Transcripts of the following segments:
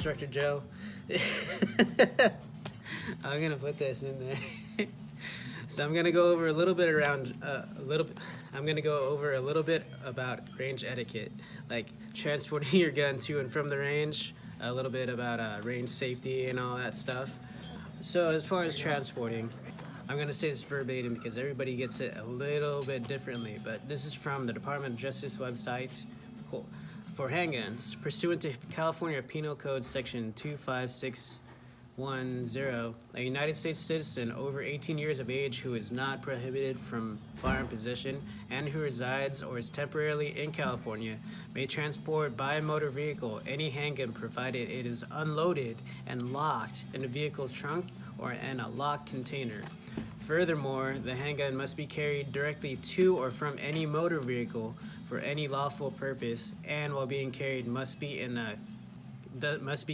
Instructor Joe. I'm gonna put this in there. So I'm gonna go over a little bit I'm gonna go over a little bit about range etiquette, like transporting your gun to and from the range, a little bit about range safety and all that stuff. So as far as transporting, I'm gonna say this verbatim because everybody gets it a little bit differently, but this is from the Department of Justice website. Cool. For handguns, pursuant to California Penal Code Section 25610, a United States citizen over 18 years of age who is not prohibited from firearm possession and who resides or is temporarily in California may transport by motor vehicle any handgun provided it is unloaded and locked in a vehicle's trunk or in a locked container. Furthermore, the handgun must be carried directly to or from any motor vehicle for any lawful purpose, and while being carried must be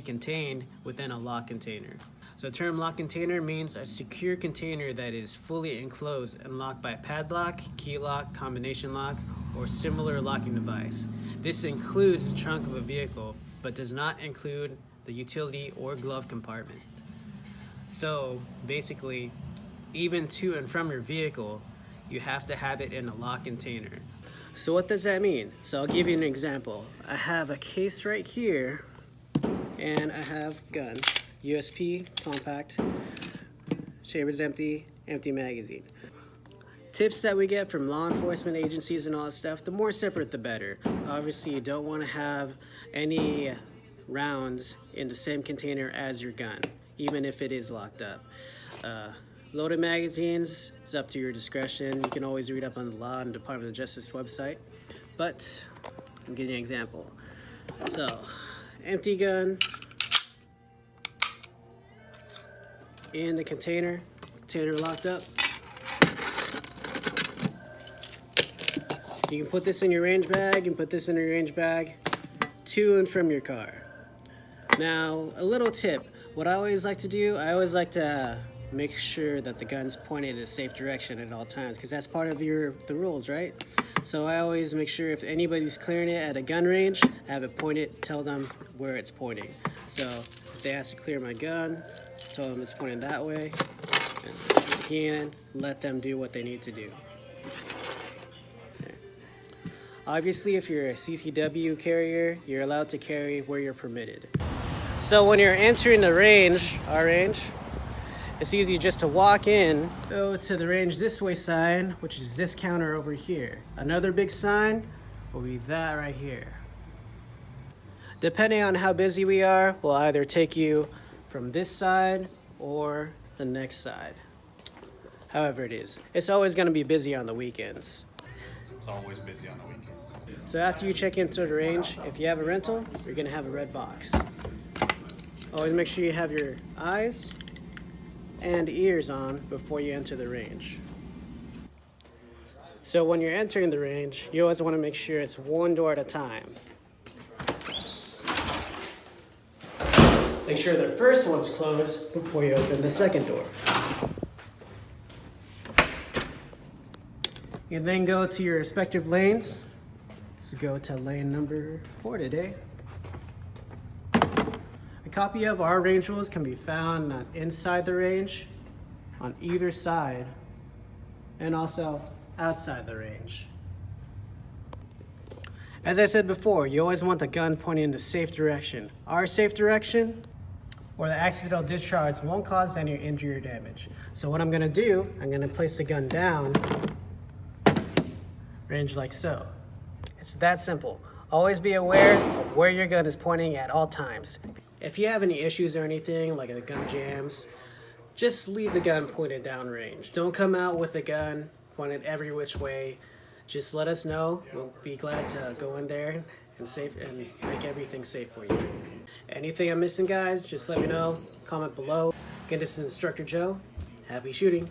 contained within a locked container. So the term locked container means a secure container that is fully enclosed and locked by padlock, key lock, combination lock, or similar locking device. This includes the trunk of a vehicle, but does not include the utility or glove compartment. So basically, even to and from your vehicle, you have to have it in a locked container. So what does that mean? So I'll give you an example. I have a case right here, and I have gun, USP, compact, chambers empty, empty magazine. Tips that we get from law enforcement agencies and all that stuff, the more separate the better. Obviously you don't want to have any rounds in the same container as your gun, even if it is locked up. Loaded magazines is up to your discretion. You can always read up on the law and Department of Justice website, but I'm giving you an example. So, empty gun in the container locked up. You can put this in your range bag and put this in your range bag to and from your car. Now, a little tip. What I always like to do, I always like to make sure that the gun's pointed in a safe direction at all times, because that's part of the rules, right? So I always make sure if anybody's clearing it at a gun range, have it pointed, tell them where it's pointing. So if they ask to clear my gun, tell them it's pointed that way, and if you can, let them do what they need to do. Okay. Obviously, if you're a CCW carrier, you're allowed to carry where you're permitted. So when you're entering the range, our range, it's easy just to walk in, go to the range this way sign, which is this counter over here. Another big sign will be that right here. Depending on how busy we are, we'll either take you from this side or the next side. However it is. It's always gonna be busy on the weekends. It's always busy on the weekends. So after you check into the range, if you have a rental, you're gonna have a red box. Always make sure you have your eyes and ears on before you enter the range. So when you're entering the range, you always want to make sure it's one door at a time. Make sure the first one's closed before you open the second door. You then go to your respective lanes. Let's go to lane number 4 today. A copy of our range rules can be found inside the range, on either side, and also outside the range. As I said before, you always want the gun pointing in the safe direction. Our safe direction, where the accidental discharge won't cause any injury or damage. So what I'm gonna do, I'm gonna place the gun down, range like so. It's that simple. Always be aware of where your gun is pointing at all times. If you have any issues or anything, like the gun jams, just leave the gun pointed downrange. Don't come out with the gun pointed every which way. Just let us know. We'll be glad to go in there and make everything safe for you. Anything I'm missing, guys, just let me know. Comment below. Again, this is Instructor Joe. Happy shooting.